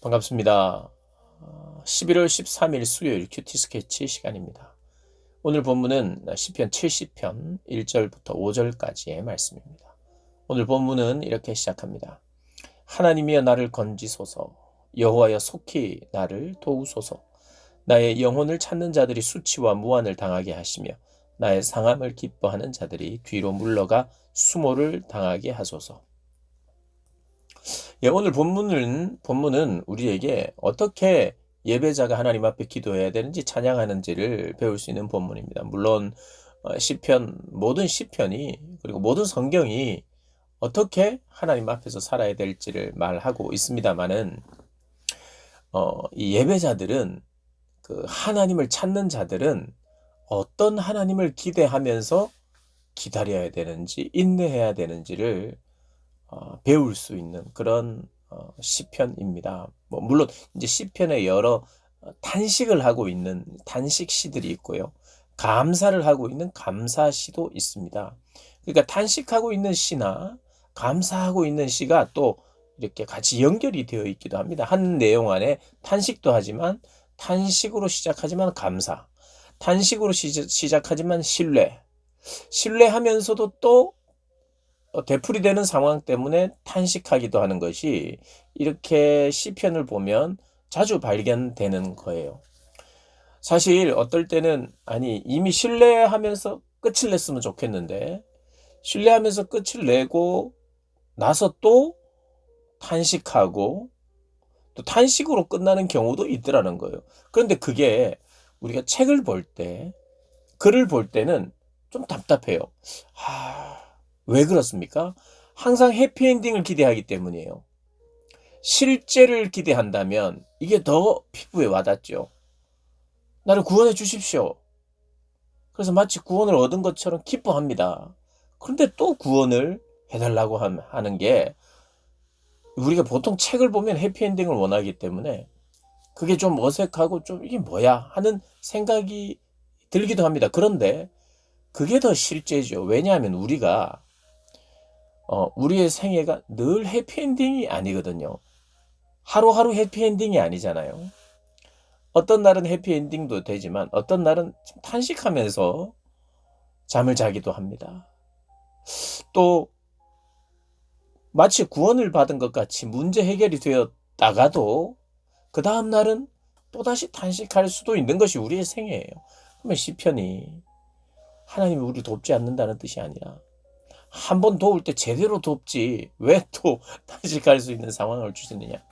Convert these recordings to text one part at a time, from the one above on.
반갑습니다. 11월 13일 수요일 큐티 스케치 시간입니다. 오늘 본문은 시편 70편 1절부터 5절까지의 말씀입니다. 오늘 본문은 이렇게 시작합니다. 하나님이여 나를 건지소서, 여호와여 속히 나를 도우소서. 나의 영혼을 찾는 자들이 수치와 무한을 당하게 하시며 나의 상함을 기뻐하는 자들이 뒤로 물러가 수모를 당하게 하소서. 예, 오늘 본문은 우리에게 어떻게 예배자가 하나님 앞에 기도해야 되는지 찬양하는지를 배울 수 있는 본문입니다. 물론 시편, 모든 시편이 그리고 모든 성경이 어떻게 하나님 앞에서 살아야 될지를 말하고 있습니다만은 이 예배자들은 그 하나님을 찾는 자들은 어떤 하나님을 기대하면서 기다려야 되는지 인내해야 되는지를 배울 수 있는 그런 시편입니다. 물론 이제 시편에 여러 탄식을 하고 있는 탄식시들이 있고요. 감사를 하고 있는 감사시도 있습니다. 그러니까 탄식하고 있는 시나 감사하고 있는 시가 또 이렇게 같이 연결이 되어 있기도 합니다. 한 내용 안에 탄식도 하지만 탄식으로 시작하지만 감사, 탄식으로 시작하지만 신뢰하면서도 또 되풀이되는 상황 때문에 탄식하기도 하는 것이 이렇게 시편을 보면 자주 발견되는 거예요. 사실 어떨 때는 이미 신뢰하면서 끝을 냈으면 좋겠는데 신뢰하면서 끝을 내고 나서 또 탄식하고 또 탄식으로 끝나는 경우도 있더라는 거예요. 그런데 그게 우리가 책을 볼 때, 글을 볼 때는 좀 답답해요. 왜 그렇습니까? 항상 해피엔딩을 기대하기 때문이에요. 실제를 기대한다면 이게 더 피부에 와닿죠. 나를 구원해 주십시오. 그래서 마치 구원을 얻은 것처럼 기뻐합니다. 그런데 또 구원을 해달라고 하는 게 우리가 보통 책을 보면 해피엔딩을 원하기 때문에 그게 좀 어색하고 좀 이게 뭐야 하는 생각이 들기도 합니다. 그런데 그게 더 실제죠. 왜냐하면 우리의 생애가 늘 해피엔딩이 아니거든요. 하루하루 해피엔딩이 아니잖아요. 어떤 날은 해피엔딩도 되지만 어떤 날은 탄식하면서 잠을 자기도 합니다. 또 마치 구원을 받은 것 같이 문제 해결이 되었다가도 그 다음 날은 또다시 탄식할 수도 있는 것이 우리의 생애예요. 그러면 시편이 하나님이 우리 돕지 않는다는 뜻이 아니라 한 번 도울 때 제대로 돕지 왜 또 탄식할 수 있는 상황을 주시느냐.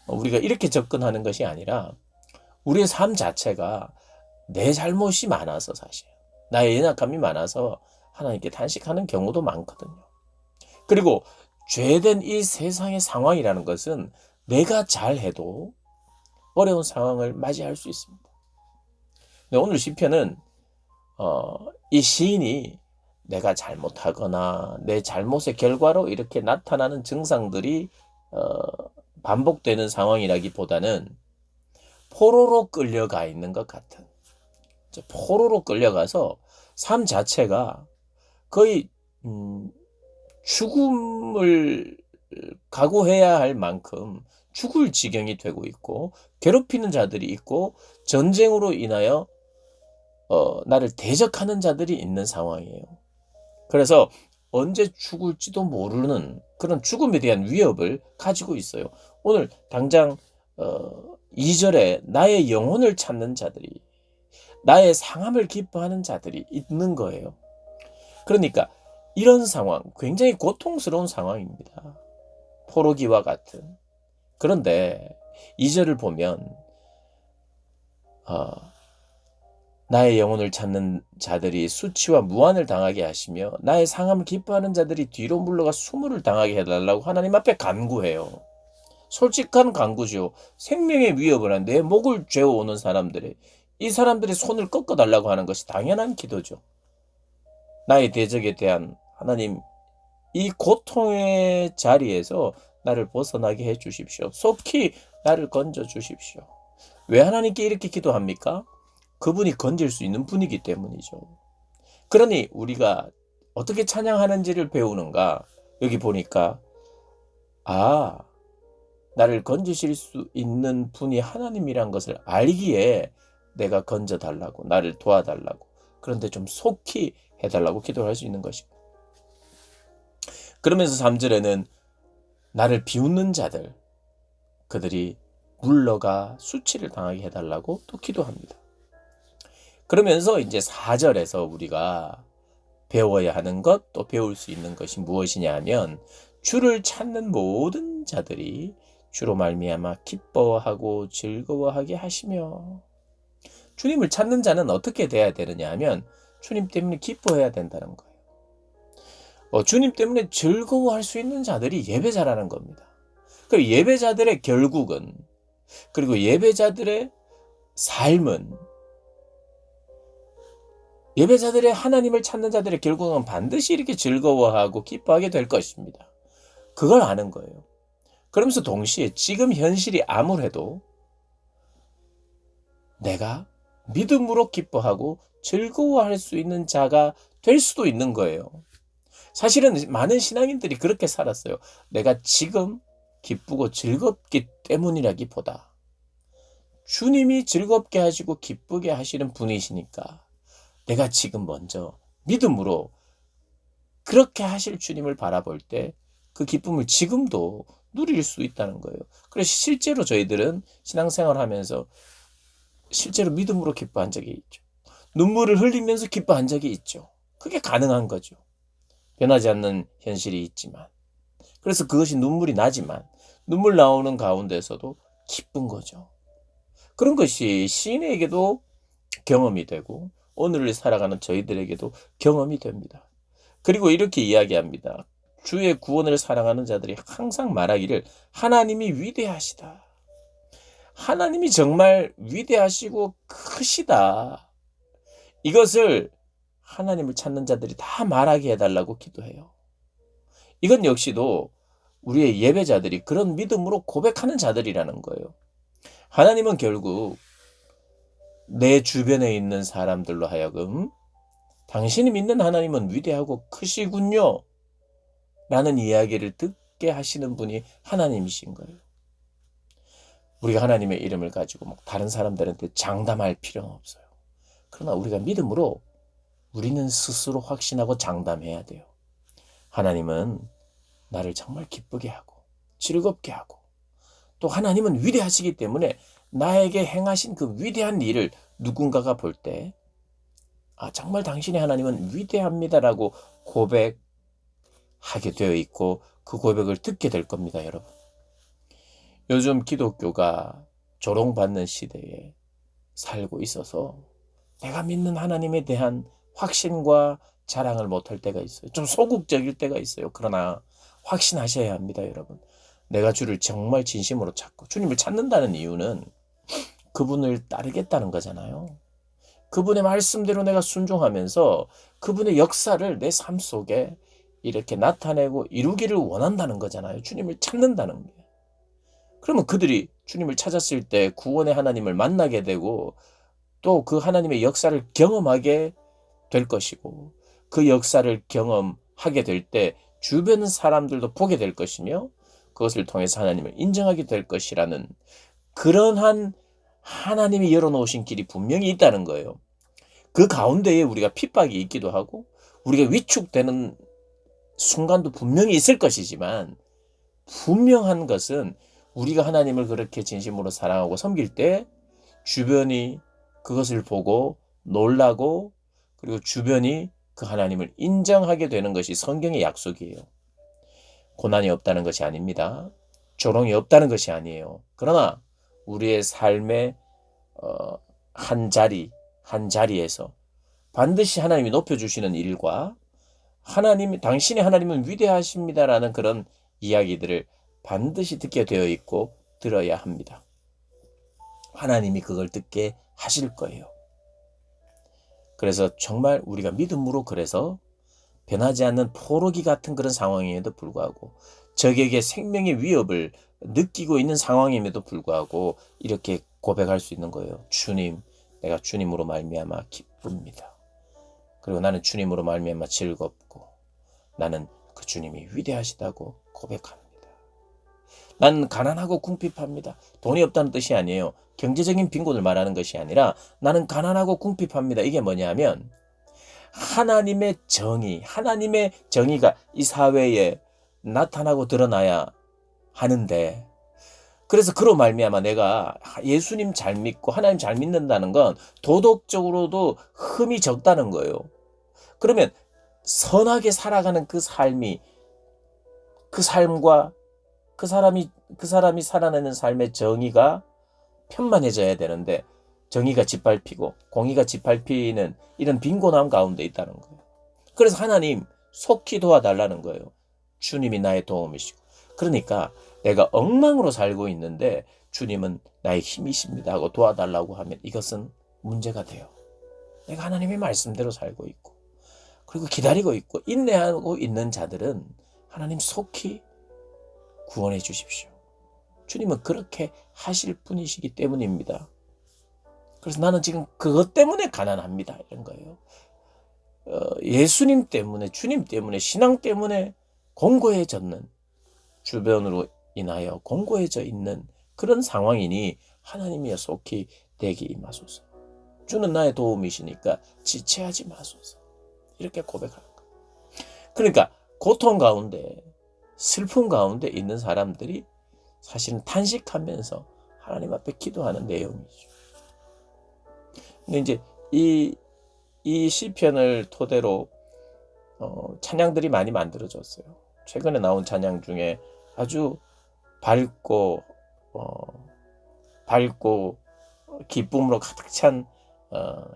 우리가 이렇게 접근하는 것이 아니라 우리의 삶 자체가 내 잘못이 많아서 사실 나의 연약함이 많아서 하나님께 탄식하는 경우도 많거든요. 그리고 죄된 이 세상의 상황이라는 것은 내가 잘해도 어려운 상황을 맞이할 수 있습니다. 오늘 시편은 이 시인이 내가 잘못하거나 내 잘못의 결과로 이렇게 나타나는 증상들이 반복되는 상황이라기보다는 포로로 끌려가 있는 것 같은, 포로로 끌려가서 삶 자체가 거의 죽음을 각오해야 할 만큼 죽을 지경이 되고 있고 괴롭히는 자들이 있고 전쟁으로 인하여 나를 대적하는 자들이 있는 상황이에요. 그래서 언제 죽을지도 모르는 그런 죽음에 대한 위협을 가지고 있어요. 오늘 당장 2절에 나의 영혼을 찾는 자들이, 나의 상함을 기뻐하는 자들이 있는 거예요. 그러니까 이런 상황, 굉장히 고통스러운 상황입니다. 포로기와 같은. 그런데 2절을 보면 나의 영혼을 찾는 자들이 수치와 무한을 당하게 하시며 나의 상함을 기뻐하는 자들이 뒤로 물러가 수모를 당하게 해달라고 하나님 앞에 간구해요. 솔직한 간구죠. 생명의 위협을 한 내 목을 죄어오는 이 사람들의 손을 꺾어달라고 하는 것이 당연한 기도죠. 나의 대적에 대한 하나님, 이 고통의 자리에서 나를 벗어나게 해 주십시오. 속히 나를 건져 주십시오. 왜 하나님께 이렇게 기도합니까? 그분이 건질 수 있는 분이기 때문이죠. 그러니 우리가 어떻게 찬양하는지를 배우는가? 여기 보니까 나를 건지실 수 있는 분이 하나님이란 것을 알기에 내가 건져달라고, 나를 도와달라고, 그런데 좀 속히 해달라고 기도를 할 수 있는 것입니다. 그러면서 3절에는 나를 비웃는 자들, 그들이 물러가 수치를 당하게 해달라고 또 기도합니다. 그러면서 이제 4절에서 우리가 배워야 하는 것, 또 배울 수 있는 것이 무엇이냐 하면, 주를 찾는 모든 자들이 주로 말미암아 기뻐하고 즐거워하게 하시며, 주님을 찾는 자는 어떻게 돼야 되느냐 하면 주님 때문에 기뻐해야 된다는 거예요. 주님 때문에 즐거워할 수 있는 자들이 예배자라는 겁니다. 그 예배자들의 결국은, 그리고 예배자들의 삶은, 예배자들의 하나님을 찾는 자들의 결국은 반드시 이렇게 즐거워하고 기뻐하게 될 것입니다. 그걸 아는 거예요. 그러면서 동시에 지금 현실이 암울해도 내가 믿음으로 기뻐하고 즐거워할 수 있는 자가 될 수도 있는 거예요. 사실은 많은 신앙인들이 그렇게 살았어요. 내가 지금 기쁘고 즐겁기 때문이라기보다 주님이 즐겁게 하시고 기쁘게 하시는 분이시니까 내가 지금 먼저 믿음으로 그렇게 하실 주님을 바라볼 때 그 기쁨을 지금도 누릴 수 있다는 거예요. 그래서 실제로 저희들은 신앙생활 하면서 실제로 믿음으로 기뻐한 적이 있죠. 눈물을 흘리면서 기뻐한 적이 있죠. 그게 가능한 거죠. 변하지 않는 현실이 있지만. 그래서 그것이 눈물이 나지만 눈물 나오는 가운데서도 기쁜 거죠. 그런 것이 시인에게도 경험이 되고 오늘을 살아가는 저희들에게도 경험이 됩니다. 그리고 이렇게 이야기합니다. 주의 구원을 사랑하는 자들이 항상 말하기를 하나님이 위대하시다. 하나님이 정말 위대하시고 크시다. 이것을 하나님을 찾는 자들이 다 말하게 해달라고 기도해요. 이건 역시도 우리의 예배자들이 그런 믿음으로 고백하는 자들이라는 거예요. 하나님은 결국 내 주변에 있는 사람들로 하여금 당신이 믿는 하나님은 위대하고 크시군요 라는 이야기를 듣게 하시는 분이 하나님이신 거예요. 우리가 하나님의 이름을 가지고 다른 사람들한테 장담할 필요는 없어요. 그러나 우리가 믿음으로 우리는 스스로 확신하고 장담해야 돼요. 하나님은 나를 정말 기쁘게 하고 즐겁게 하고, 또 하나님은 위대하시기 때문에 나에게 행하신 그 위대한 일을 누군가가 볼 때 정말 당신의 하나님은 위대합니다라고 고백하게 되어 있고 그 고백을 듣게 될 겁니다, 여러분. 요즘 기독교가 조롱받는 시대에 살고 있어서 내가 믿는 하나님에 대한 확신과 자랑을 못할 때가 있어요. 좀 소극적일 때가 있어요. 그러나 확신하셔야 합니다, 여러분. 내가 주를 정말 진심으로 찾고, 주님을 찾는다는 이유는 그분을 따르겠다는 거잖아요. 그분의 말씀대로 내가 순종하면서 그분의 역사를 내 삶 속에 이렇게 나타내고 이루기를 원한다는 거잖아요. 주님을 찾는다는 게. 그러면 그들이 주님을 찾았을 때 구원의 하나님을 만나게 되고 또 그 하나님의 역사를 경험하게 될 것이고, 그 역사를 경험하게 될 때 주변 사람들도 보게 될 것이며 그것을 통해서 하나님을 인정하게 될 것이라는 그러한 하나님이 열어놓으신 길이 분명히 있다는 거예요. 그 가운데에 우리가 핍박이 있기도 하고 우리가 위축되는 순간도 분명히 있을 것이지만, 분명한 것은 우리가 하나님을 그렇게 진심으로 사랑하고 섬길 때 주변이 그것을 보고 놀라고, 그리고 주변이 그 하나님을 인정하게 되는 것이 성경의 약속이에요. 고난이 없다는 것이 아닙니다. 조롱이 없다는 것이 아니에요. 그러나 우리의 삶의 한 자리에서 반드시 하나님이 높여주시는 일과 당신의 하나님은 위대하십니다라는 그런 이야기들을 반드시 듣게 되어 있고 들어야 합니다. 하나님이 그걸 듣게 하실 거예요. 그래서 정말 우리가 믿음으로, 그래서 변하지 않는 포로기 같은 그런 상황임에도 불구하고, 적에게 생명의 위협을 느끼고 있는 상황임에도 불구하고 이렇게 고백할 수 있는 거예요. 주님, 내가 주님으로 말미암아 기쁩니다. 그리고 나는 주님으로 말미암아 즐겁고 나는 그 주님이 위대하시다고 고백합니다. 난 가난하고 궁핍합니다. 돈이 없다는 뜻이 아니에요. 경제적인 빈곤을 말하는 것이 아니라 나는 가난하고 궁핍합니다. 이게 뭐냐면 하나님의 하나님의 정의가 이 사회에 나타나고 드러나야 하는데, 그래서 그로 말미암아 내가 예수님 잘 믿고 하나님 잘 믿는다는 건 도덕적으로도 흠이 적다는 거예요. 그러면 선하게 살아가는 그 삶이, 그 삶과 그 사람이 살아내는 삶의 정의가 편만해져야 되는데, 정의가 짓밟히고 공의가 짓밟히는 이런 빈곤함 가운데 있다는 거예요. 그래서 하나님 속히 도와달라는 거예요. 주님이 나의 도움이시고. 그러니까 내가 엉망으로 살고 있는데 주님은 나의 힘이십니다 하고 도와달라고 하면 이것은 문제가 돼요. 내가 하나님의 말씀대로 살고 있고 그리고 기다리고 있고 인내하고 있는 자들은 하나님 속히 구원해 주십시오. 주님은 그렇게 하실 분이시기 때문입니다. 그래서 나는 지금 그것 때문에 가난합니다. 이런 거예요. 예수님 때문에, 주님 때문에, 신앙 때문에 공고해졌는, 주변으로 인하여 공고해져 있는 그런 상황이니 하나님이여 속히 내게 임하소서. 주는 나의 도움이시니까 지체하지 마소서. 이렇게 고백하는 거예요. 그러니까 고통 가운데, 슬픔 가운데 있는 사람들이 사실은 탄식하면서 하나님 앞에 기도하는 내용이죠. 근데 이제 이 시편을 토대로 찬양들이 많이 만들어졌어요. 최근에 나온 찬양 중에 아주 밝고 기쁨으로 가득 찬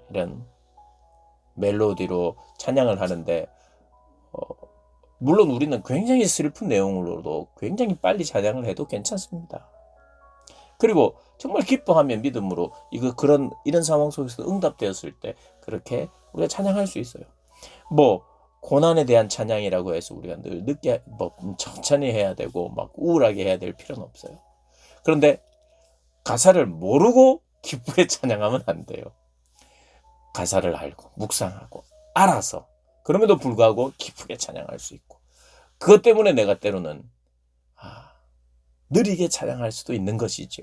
이런 멜로디로 찬양을 하는데, 물론 우리는 굉장히 슬픈 내용으로도 굉장히 빨리 찬양을 해도 괜찮습니다. 그리고 정말 기뻐하면 믿음으로 이런 상황 속에서 응답되었을 때 그렇게 우리가 찬양할 수 있어요. 뭐 고난에 대한 찬양이라고 해서 우리가 늘 늦게 천천히 해야 되고 막 우울하게 해야 될 필요는 없어요. 그런데 가사를 모르고 기쁘게 찬양하면 안 돼요. 가사를 알고 묵상하고 알아서, 그럼에도 불구하고 기쁘게 찬양할 수 있고, 그것 때문에 내가 때로는 느리게 찬양할 수도 있는 것이죠.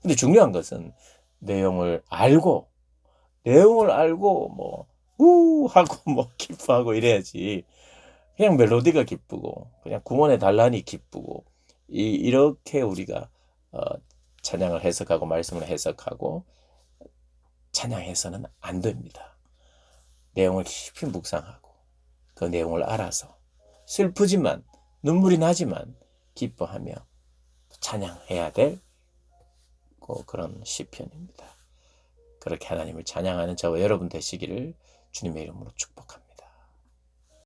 근데 중요한 것은 내용을 알고 뭐 하고 뭐 기뻐하고 이래야지. 그냥 멜로디가 기쁘고 그냥 구원의 단란이 기쁘고 이렇게 우리가 찬양을 해석하고 말씀을 해석하고 찬양해서는 안 됩니다. 내용을 깊이 묵상하고 그 내용을 알아서 슬프지만 눈물이 나지만 기뻐하며 찬양해야 될 그런 시편입니다. 그렇게 하나님을 찬양하는 저와 여러분 되시기를 주님의 이름으로 축복합니다.